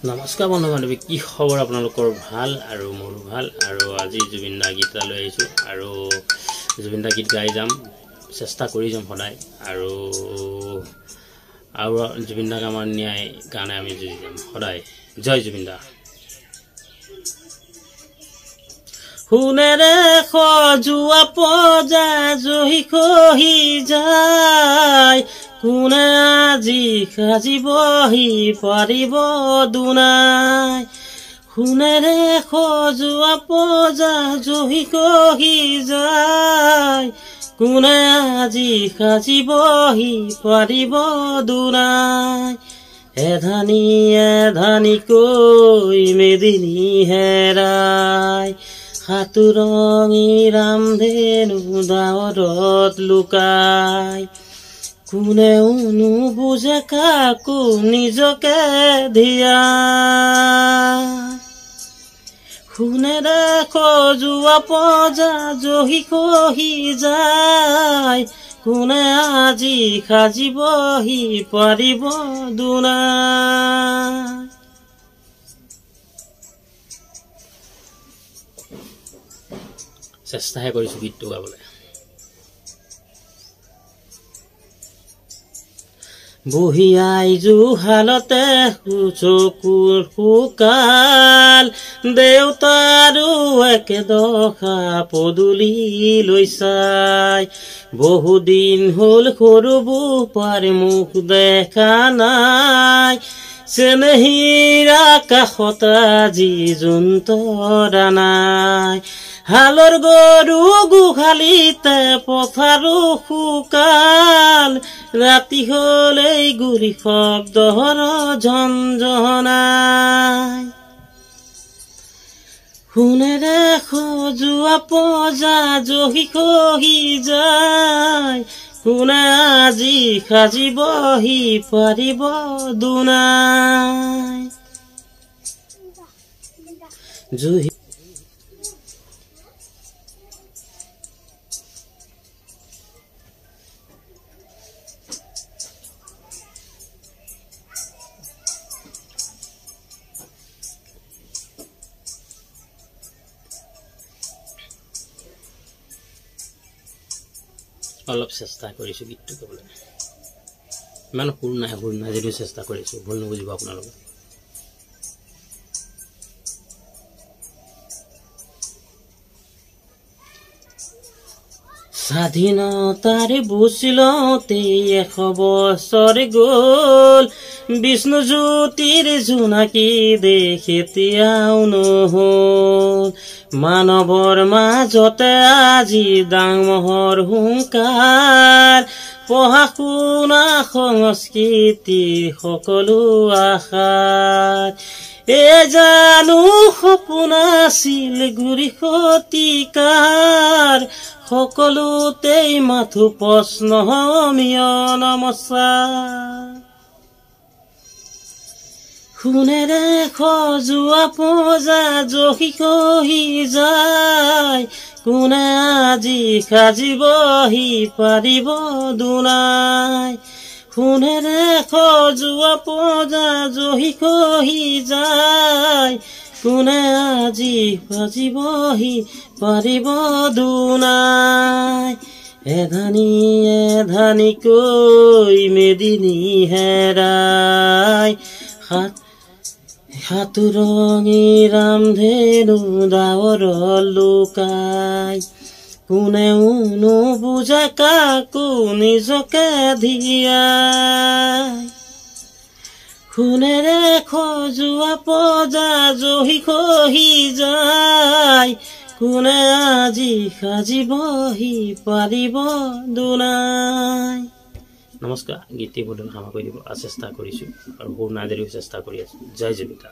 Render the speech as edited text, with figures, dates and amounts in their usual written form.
নমস্কাৰ বন্ধু বান্ধৱী, কি খবৰ আপোনালোকৰ? ভাল আৰু মোৰো ভাল। আৰু আজি জুবিন দা গীত লৈ আহিছোঁ আৰু জুবিন দা গীত গাই যাম, চেষ্টা কৰি যাম সদায়। আৰু জুবিন দাক আমাৰ ন্যায় কাৰণে আমি যুঁজি যাম সদায়। জয় জুবিন দা। সোণেৰে সজোৱা পজা জহি খহি যায়, কোনে আজি সাজিবহি পাৰিব দুনাই। সোণেৰে সজোৱা পজা জহি খহি যায়, কোনে আজি সাজিবহি পাৰিব দুনাই। এধানি এধানিকৈ মেদিনী হেৰাই, সাতুৰঙী ৰামধেনু ডাৱৰত লুকাই। কোনেও নুবুজে কাকো নিজকে ধিয়াই, সোণেৰে সজোৱা পজা জহি খহি যায়, কোনে আজি সাজিবহি পাৰিব দুনাই। চেষ্টাহে কৰিছোঁ গীতটো গাবলৈ। বহি আই জুহালতে চকুৰ শুকাল, দেউতাৰো একেদশা পদূলি লৈ চাই। বহুদিন হ'ল সৰু বোপাৰ মুখ দেখা নাই, চেনেহীৰ আকাশত আজি জোনতৰা নাই। হালৰ গৰু গোহালিতে পথাৰো শুকাল, ৰাতি হলেই গুৰি শব্দৰ ঝনঝনাই। সোণেৰে সজোৱা পজা জহি খহি যায়, কোনে আজি সাজিবহি পাৰিব দুনাই। অলপ চেষ্টা কৰিছোঁ গীতটো গাবলৈ, ইমান সুৰ নাই যদিও চেষ্টা কৰিছোঁ, ভুল নুবুজিব আপোনালোকে। স্বাধীনতাৰ বুজ লওঁতে 100 বছৰ গ'ল, বিষ্ণুজ্যোতিৰ জোনাকী দেশ এতিয়াও নহল। মানৱৰ মাজতে আজি ডাঙৰ হুংকাৰ, পঢ়া শুনা সংস্কৃতিৰ সকলো আশাত। এ জানো সপোন আছিল গুৰি শতিকাৰ, সকলোতেই মাথো প্ৰশ্ন নমস্কাৰ। সোণেৰে সজোৱা পজা জহি খহি যায়, কোনে আজি সাজিবহি পাৰিব দুনাই। সোণেৰে সজোৱা পজা জহি খহি যায়, কোনে আজি সাজিবহি পাৰিব দুনাই। এধানি এধানিকৈ মেদিনী হেৰাই, সাতুৰঙী ৰামধেনু ডাৱৰত লুকাই। কোনেও নুবুজে কাকো নিজকে ধিয়াই, সোণেৰে সজোৱা পজা জহি খহি যায়, কোনে আজি সাজিবহি পাৰিব দুনাই। নমস্কাৰ। গীতটি বোধন ক্ষমা কৰি দিব, চেষ্টা কৰিছোঁ আৰু সুৰ নাই যদিও চেষ্টা কৰি আছোঁ। জয় জুবিন দা।